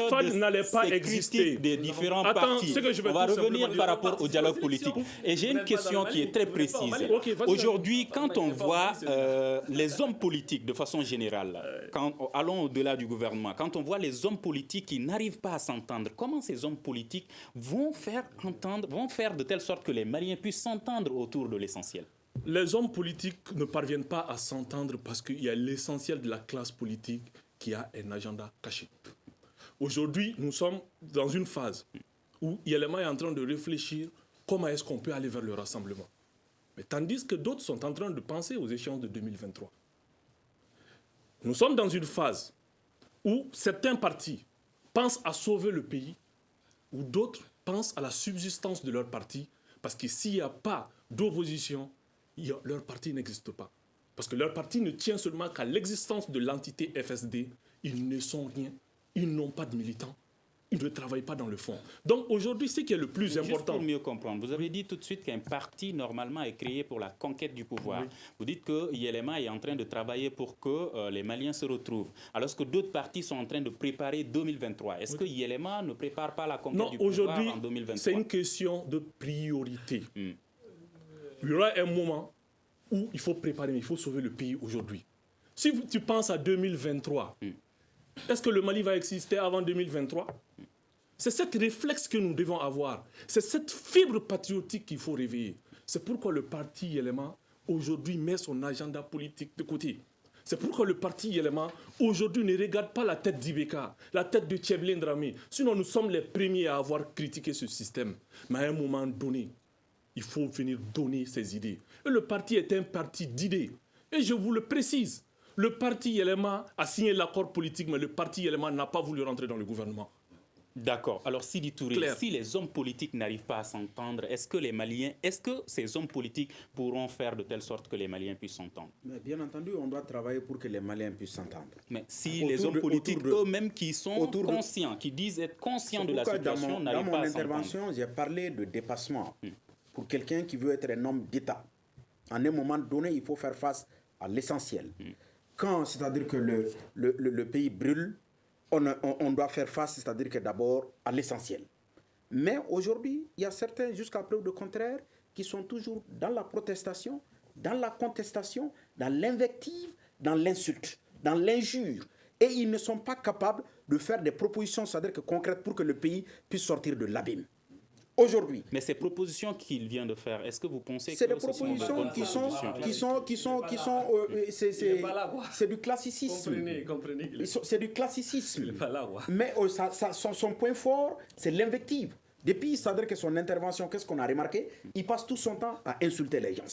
FAD n'allait pas exister. Des différents partis. On va revenir par rapport au dialogue politique. Et j'ai une question qui est très précise. Aujourd'hui, quand on voit les hommes politiques de façon générale, allons au-delà du gouvernement, quand on voit les hommes politiques qui n'arrivent pas à s'entendre, comment ces hommes politiques vont faire de telle sorte que les Maliens puissent s'entendre autour de l'essentiel? Les hommes politiques ne parviennent pas à s'entendre parce qu'il y a l'essentiel de la classe politique qui a un agenda caché. Aujourd'hui, nous sommes dans une phase où Yelema est en train de réfléchir comment est-ce qu'on peut aller vers le rassemblement. Mais tandis que d'autres sont en train de penser aux échéances de 2023. Nous sommes dans une phase où certains partis pensent à sauver le pays, où d'autres pensent à la subsistance de leur parti, parce que s'il n'y a pas d'opposition, leur parti n'existe pas. Parce que leur parti ne tient seulement qu'à l'existence de l'entité FSD. Ils ne sont rien. Ils n'ont pas de militants. Ils ne travaillent pas dans le fond. Donc aujourd'hui, ce qui est le plus important... Juste pour mieux comprendre, vous avez dit tout de suite qu'un parti, normalement, est créé pour la conquête du pouvoir. Oui. Vous dites que Yelema est en train de travailler pour que les Maliens se retrouvent, alors que d'autres partis sont en train de préparer 2023. Est-ce que Yelema ne prépare pas la conquête du pouvoir en 2023 ? C'est une question de priorité. Il y aura un moment où il faut préparer, mais il faut sauver le pays aujourd'hui. Si tu penses à 2023, est-ce que le Mali va exister avant 2023 ? C'est cette réflexe que nous devons avoir. C'est cette fibre patriotique qu'il faut réveiller. C'est pourquoi le parti Yelema, aujourd'hui, met son agenda politique de côté. C'est pourquoi le parti Yelema, aujourd'hui, ne regarde pas la tête d'Ibeka, la tête de Tcheblin Dramé. Sinon, nous sommes les premiers à avoir critiqué ce système. Mais à un moment donné, il faut venir donner ses idées. Et le parti est un parti d'idées. Et je vous le précise, le parti Yelema a signé l'accord politique, mais le parti Yelema n'a pas voulu rentrer dans le gouvernement. D'accord. Alors, Sidi Touré, si les hommes politiques n'arrivent pas à s'entendre, est-ce que ces hommes politiques pourront faire de telle sorte que les Maliens puissent s'entendre ? Mais bien entendu, on doit travailler pour que les Maliens puissent s'entendre. Mais si les hommes politiques eux-mêmes qui sont conscients, qui disent être conscients de la situation, n'arrivent pas à s'entendre. Dans mon intervention, j'ai parlé de dépassement. Pour quelqu'un qui veut être un homme d'État, en un moment donné, il faut faire face à l'essentiel. Quand, c'est-à-dire que le pays brûle, on doit faire face, c'est-à-dire que d'abord, à l'essentiel. Mais aujourd'hui, il y a certains, jusqu'à preuve de contraire, qui sont toujours dans la protestation, dans la contestation, dans l'invective, dans l'insulte, dans l'injure. Et ils ne sont pas capables de faire des propositions, c'est-à-dire que concrètes, pour que le pays puisse sortir de l'abîme. Aujourd'hui. Mais ces propositions qu'il vient de faire, est-ce que vous pensez que c'est des propositions c'est du classicisme. Comprenez. C'est du classicisme. Mais son point fort, c'est l'invective. Depuis, c'est-à-dire que son intervention, qu'est-ce qu'on a remarqué ? Il passe tout son temps à insulter les gens.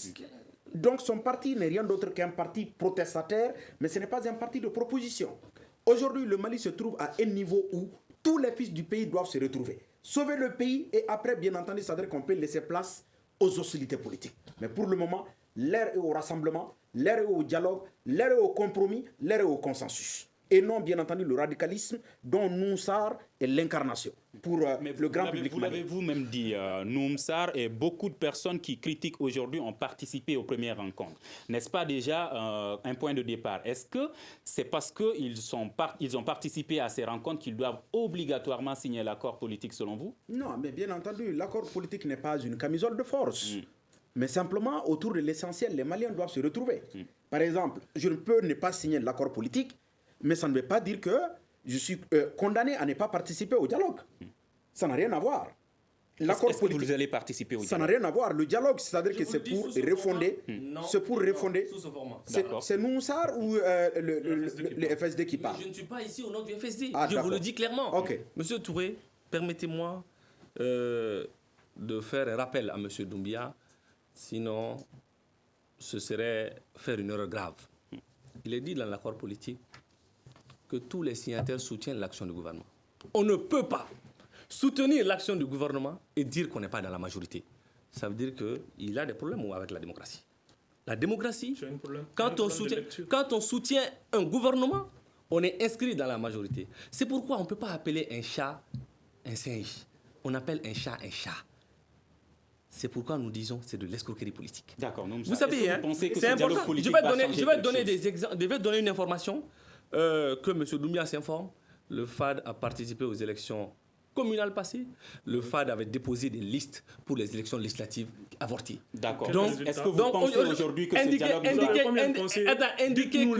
Donc son parti n'est rien d'autre qu'un parti protestataire, mais ce n'est pas un parti de proposition. Aujourd'hui, le Mali se trouve à un niveau où tous les fils du pays doivent se retrouver. Sauver le pays et après, bien entendu, c'est-à-dire qu'on peut laisser place aux hostilités politiques. Mais pour le moment, l'heure est au rassemblement, l'heure est au dialogue, l'heure est au compromis, l'heure est au consensus. et non bien entendu le radicalisme dont Noussar est l'incarnation pour le grand public. Vous l'avez vous-même dit, Noussar et beaucoup de personnes qui critiquent aujourd'hui ont participé aux premières rencontres. N'est-ce pas déjà un point de départ? Est-ce que c'est parce qu'ils ont participé à ces rencontres qu'ils doivent obligatoirement signer l'accord politique selon vous? Non, mais bien entendu, l'accord politique n'est pas une camisole de force. Mais simplement, autour de l'essentiel, les Maliens doivent se retrouver. Par exemple, je ne peux ne pas signer l'accord politique, mais ça ne veut pas dire que je suis condamné à ne pas participer au dialogue. Ça n'a rien à voir. L'accord politique, que vous allez participer au dialogue? Ça n'a rien à voir. Le dialogue, c'est-à-dire que c'est pour refonder. C'est pour refonder. C'est Noussar ou le FSD qui parle? Je ne suis pas ici au nom du FSD. Ah, je vous le dis clairement. Okay. Monsieur Touré, permettez-moi de faire un rappel à Monsieur Doumbia. Sinon, ce serait faire une erreur grave. Il est dit dans l'accord politique que tous les signataires soutiennent l'action du gouvernement. On ne peut pas soutenir l'action du gouvernement et dire qu'on n'est pas dans la majorité. Ça veut dire qu'il a des problèmes avec la démocratie. La démocratie, quand on soutient un gouvernement, on est inscrit dans la majorité. C'est pourquoi on ne peut pas appeler un chat un singe. On appelle un chat un chat. C'est pourquoi nous disons que c'est de l'escroquerie politique. D'accord. Vous savez, c'est important. Je vais donner une information que M. Doumbia s'informe. Le FAD a participé aux élections communales passées. Le FAD avait déposé des listes pour les élections législatives avortées. D'accord. Donc, est-ce que vous pensez aujourd'hui que ce dialogue... indiquer que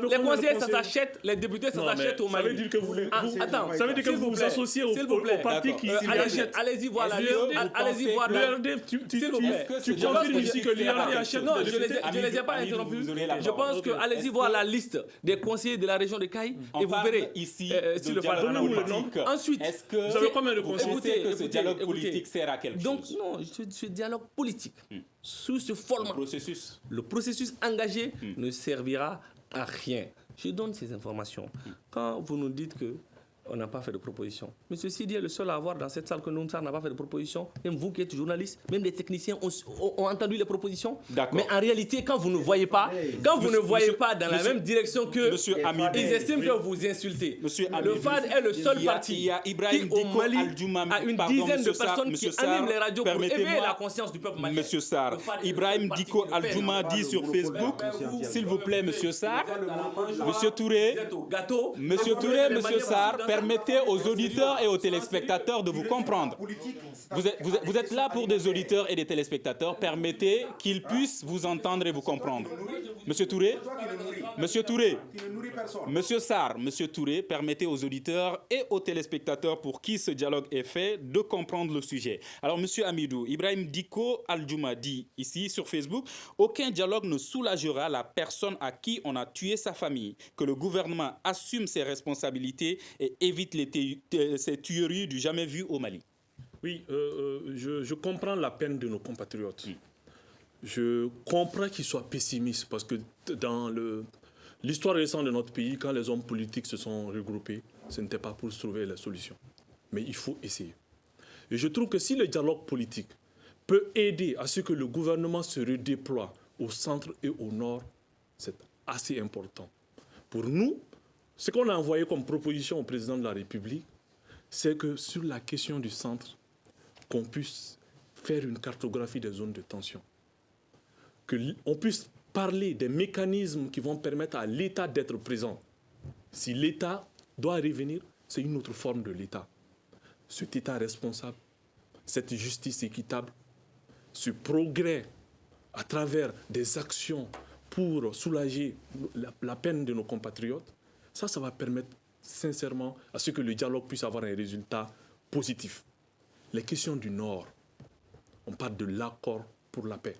les conseillers, ça s'achète, les députés, ça s'achète au Mali. Ça veut dire que ça veut dire que vous vous associez au parti qui achète. Allez-y voir la liste. Allez-y voir l'URD. Tu confirmes ici que l'URD achète. Non, je ne les ai pas interrompus. Je pense que allez-y voir la liste des conseillers de la région de Caille et vous verrez ici si le FAD. Ensuite, est-ce que combien de conseillers? Écoutez, ce dialogue politique sert à quelque chose? Donc, non, ce dialogue politique, sous ce format, le processus engagé ne servira à rien. Je donne ces informations. Quand vous nous dites que on n'a pas fait de proposition. M. Sidi est le seul à avoir dans cette salle que Noussar n'a pas fait de proposition. Même vous qui êtes journaliste, même les techniciens ont entendu les propositions. Mais en réalité, quand vous ne voyez pas, dans la même direction que ils estiment que vous insultez. Le FAD est le seul parti qui au Mali a une dizaine de personnes qui animent les radios pour éveiller la conscience du peuple malien. Monsieur Sarr, Ibrahim Diko Al-Djouma dit sur Facebook, s'il vous plaît, Monsieur Sarr, Monsieur Touré, Monsieur Sarr, permettez aux auditeurs et aux téléspectateurs de vous comprendre. Vous êtes là pour des auditeurs et des téléspectateurs. Permettez qu'ils puissent vous entendre et vous comprendre. Monsieur Touré, Monsieur Sarr, Monsieur Touré, permettez aux auditeurs et aux téléspectateurs pour qui ce dialogue est fait de comprendre le sujet. Alors, Monsieur Amidou, Ibrahim Diko Al-Djouma dit ici sur Facebook, aucun dialogue ne soulagera la personne à qui on a tué sa famille, que le gouvernement assume ses responsabilités et évite ces tueries du jamais vu au Mali. Oui, je comprends la peine de nos compatriotes. Je comprends qu'ils soient pessimistes parce que dans l'histoire récente de notre pays, quand les hommes politiques se sont regroupés, ce n'était pas pour trouver la solution. Mais il faut essayer. Et je trouve que si le dialogue politique peut aider à ce que le gouvernement se redéploie au centre et au nord, c'est assez important. Pour nous, ce qu'on a envoyé comme proposition au président de la République, c'est que sur la question du centre, qu'on puisse faire une cartographie des zones de tension. Qu'on puisse parler des mécanismes qui vont permettre à l'État d'être présent. Si l'État doit revenir, c'est une autre forme de l'État. Cet État responsable, cette justice équitable, ce progrès à travers des actions pour soulager la peine de nos compatriotes, ça va permettre sincèrement à ce que le dialogue puisse avoir un résultat positif. Les questions du Nord, on parle de l'accord pour la paix.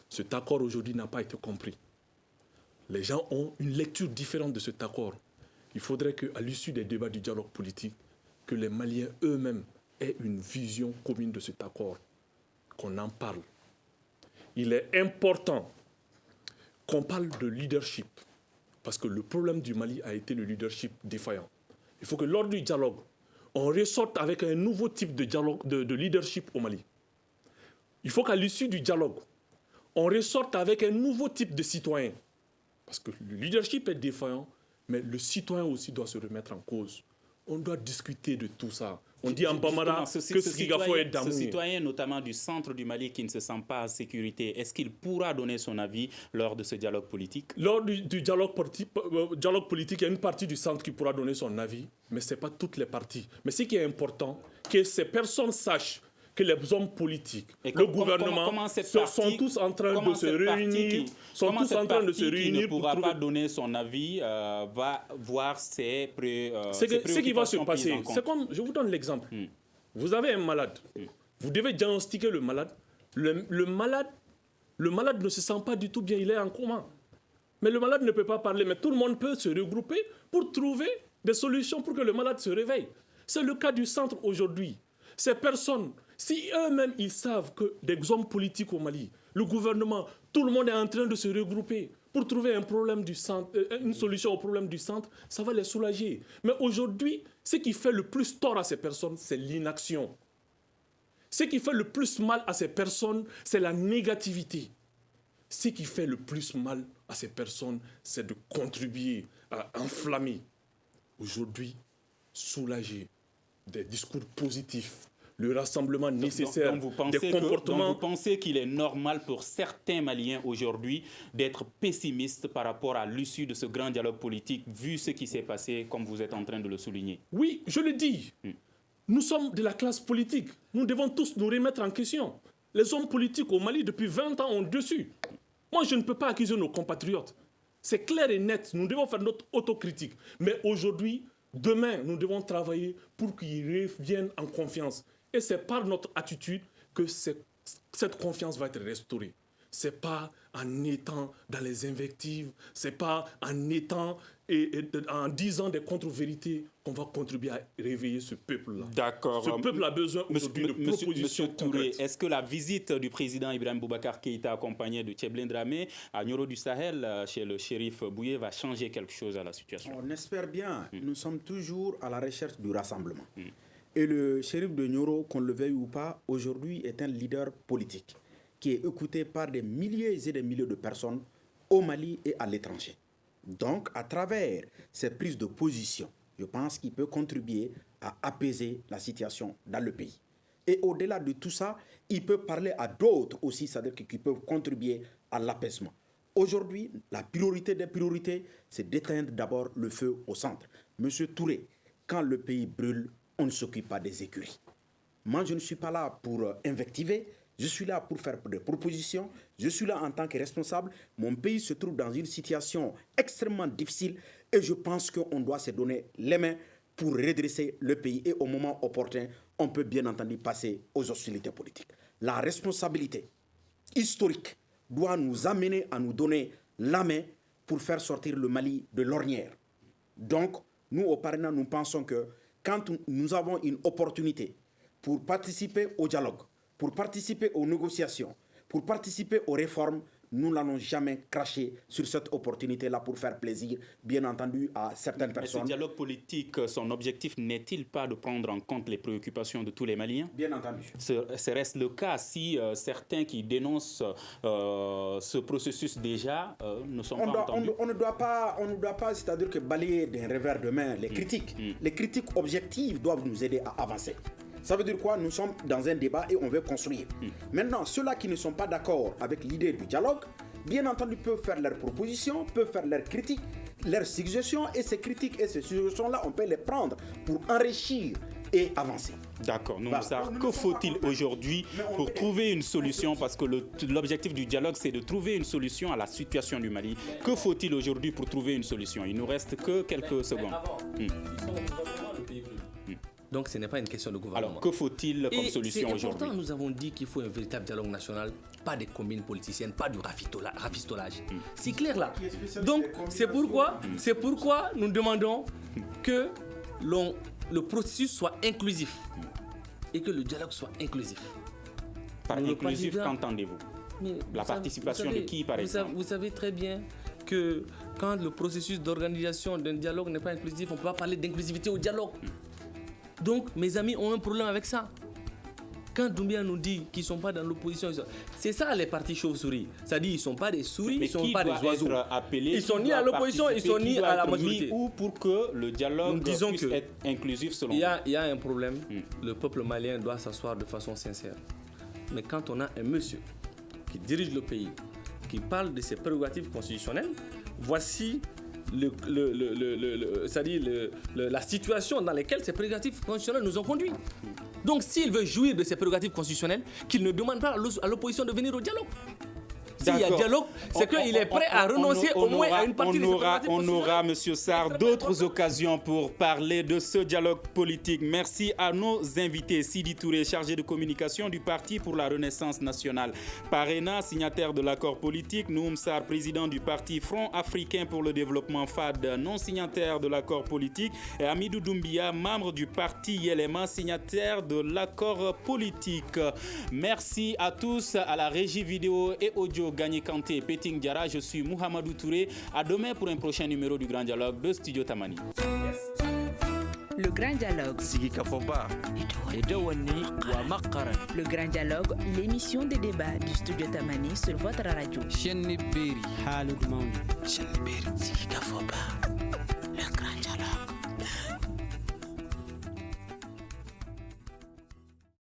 Cet accord aujourd'hui n'a pas été compris. Les gens ont une lecture différente de cet accord. Il faudrait qu'à l'issue des débats du dialogue politique, que les Maliens eux-mêmes aient une vision commune de cet accord, qu'on en parle. Il est important qu'on parle de leadership. Parce que le problème du Mali a été le leadership défaillant. Il faut que lors du dialogue, on ressorte avec un nouveau type de dialogue, de leadership au Mali. Il faut qu'à l'issue du dialogue, on ressorte avec un nouveau type de citoyen. Parce que le leadership est défaillant, Mais le citoyen aussi doit se remettre en cause. On doit discuter de tout ça. On dit en Bambara que ce qu'il faut être d'amour. Ce citoyen, notamment du centre du Mali, qui ne se sent pas en sécurité, est-ce qu'il pourra donner son avis lors de ce dialogue politique? Lors du dialogue politique, il y a une partie du centre qui pourra donner son avis, mais ce n'est pas toutes les parties. Mais ce qui est important, que ces personnes sachent que les hommes politiques, le gouvernement, sont tous en train de se réunir. Qui ne pourra pas donner son avis va voir ses préoccupations. Ce qui va se passer, c'est comme, je vous donne l'exemple. Vous avez un malade. Vous devez diagnostiquer le malade. Le malade ne se sent pas du tout bien, il est en coma. Mais le malade ne peut pas parler, mais tout le monde peut se regrouper pour trouver des solutions pour que le malade se réveille. C'est le cas du centre aujourd'hui. Ces personnes, si eux-mêmes ils savent que des hommes politiques au Mali, le gouvernement, tout le monde est en train de se regrouper pour trouver une solution au problème du centre, ça va les soulager. Mais aujourd'hui, ce qui fait le plus tort à ces personnes, c'est l'inaction. Ce qui fait le plus mal à ces personnes, c'est la négativité. Ce qui fait le plus mal à ces personnes, c'est de contribuer à enflammer. Aujourd'hui, soulager des discours positifs, le rassemblement nécessaire, des comportements... Donc vous pensez qu'il est normal pour certains Maliens aujourd'hui d'être pessimistes par rapport à l'issue de ce grand dialogue politique, vu ce qui s'est passé, comme vous êtes en train de le souligner? Oui, je le dis. Nous sommes de la classe politique. Nous devons tous nous remettre en question. Les hommes politiques au Mali, depuis 20 ans, ont dessus. Moi, je ne peux pas accuser nos compatriotes. C'est clair et net. Nous devons faire notre autocritique. Mais aujourd'hui, demain, nous devons travailler pour qu'ils reviennent en confiance. Et c'est par notre attitude que cette confiance va être restaurée. Ce n'est pas en étant dans les invectives, ce n'est pas en étant en disant des contre-vérités qu'on va contribuer à réveiller ce peuple-là. D'accord. Ce peuple a besoin aujourd'hui de propositions Touré, concrètes. est-ce que la visite du président Ibrahim Boubacar Keïta accompagné de Tchèblin Dramé à Nioro du Sahel chez le shérif Bouye va changer quelque chose à la situation? On espère bien. Nous sommes toujours à la recherche du rassemblement. Et le shérif de Nioro, qu'on le veuille ou pas, aujourd'hui est un leader politique qui est écouté par des milliers et des milliers de personnes au Mali et à l'étranger. Donc, à travers ces prises de position, je pense qu'il peut contribuer à apaiser la situation dans le pays. Et au-delà de tout ça, il peut parler à d'autres aussi, c'est-à-dire qui peuvent contribuer à l'apaisement. Aujourd'hui, la priorité des priorités, c'est d'éteindre d'abord le feu au centre. Monsieur Touré, quand le pays brûle, on ne s'occupe pas des écuries. Moi, je ne suis pas là pour invectiver. Je suis là pour faire des propositions. Je suis là en tant que responsable. Mon pays se trouve dans une situation extrêmement difficile et je pense qu'on doit se donner les mains pour redresser le pays. Et au moment opportun, on peut bien entendu passer aux hostilités politiques. La responsabilité historique doit nous amener à nous donner la main pour faire sortir le Mali de l'ornière. Donc, nous, au Parlement, nous pensons que quand nous avons une opportunité pour participer au dialogue, pour participer aux négociations, pour participer aux réformes, nous n'allons jamais cracher sur cette opportunité-là pour faire plaisir, bien entendu, à certaines personnes. Mais ce dialogue politique, son objectif n'est-il pas de prendre en compte les préoccupations de tous les Maliens? Bien entendu. Ce reste le cas si certains qui dénoncent ce processus déjà ne sont pas entendus. On ne doit pas, c'est-à-dire que balayer d'un revers de main les critiques. Les critiques objectives doivent nous aider à avancer. Ça veut dire quoi? Nous sommes dans un débat et on veut construire. Maintenant, ceux-là qui ne sont pas d'accord avec l'idée du dialogue, bien entendu, peuvent faire leurs propositions, peuvent faire leurs critiques, leurs suggestions, et ces critiques et ces suggestions-là, on peut les prendre pour enrichir et avancer. D'accord. Que faut-il aujourd'hui pour trouver une solution? Parce que l'objectif du dialogue, c'est de trouver une solution à la situation du Mali. Que faut-il aujourd'hui pour trouver une solution? Il nous reste que quelques secondes. Donc ce n'est pas une question de gouvernement. Alors que faut-il comme solution aujourd'hui? C'est important, nous avons dit qu'il faut un véritable dialogue national, pas des combines politiciennes, pas du rafistolage. C'est clair là. Donc c'est pourquoi nous demandons que le processus soit inclusif et que le dialogue soit inclusif. Par inclusif, qu'entendez-vous? La participation de qui, par exemple? Vous savez très bien que quand le processus d'organisation d'un dialogue n'est pas inclusif, on ne peut pas parler d'inclusivité au dialogue. Donc, mes amis ont un problème avec ça. Quand Doumbia nous dit qu'ils ne sont pas dans l'opposition, c'est ça les partis chauves-souris. C'est-à-dire qu'ils ne sont pas des souris, ils ne sont pas des oiseaux. Ils sont ni à l'opposition, ils sont ni à la majorité. Ou pour que le dialogue puisse être inclusif selon vous. Il y a un problème. Le peuple malien doit s'asseoir de façon sincère. Mais quand on a un monsieur qui dirige le pays, qui parle de ses prérogatives constitutionnelles, voici la situation dans laquelle ces prérogatives constitutionnelles nous ont conduits. Donc s'il veut jouir de ses prérogatives constitutionnelles, qu'il ne demande pas à l'opposition de venir au dialogue. S'il y a dialogue, c'est qu'il est prêt à renoncer au moins à une partie de ses prérogatives constitutionnelles. On aura, M. Sarr, d'autres occasions pour parler de ce dialogue politique. Merci à nos invités. Sidi Touré, chargé de communication du Parti pour la Renaissance nationale. Parena, signataire de l'accord politique. Noum Sarr, président du Parti Front africain pour le développement FAD, non signataire de l'accord politique. Et Amidou Doumbia, membre du Parti Yelema, signataire de l'accord politique. Merci à tous, à la régie vidéo et audio Gagné Kanté, Peting Diara, je suis Mouhamadou Touré. À demain pour un prochain numéro du Grand Dialogue de Studio Tamani. Le Grand Dialogue. Sigi Kafoba. Le Grand Dialogue, l'émission des débats du Studio Tamani sur votre radio. Shenni Beri. Sigi Kafoba.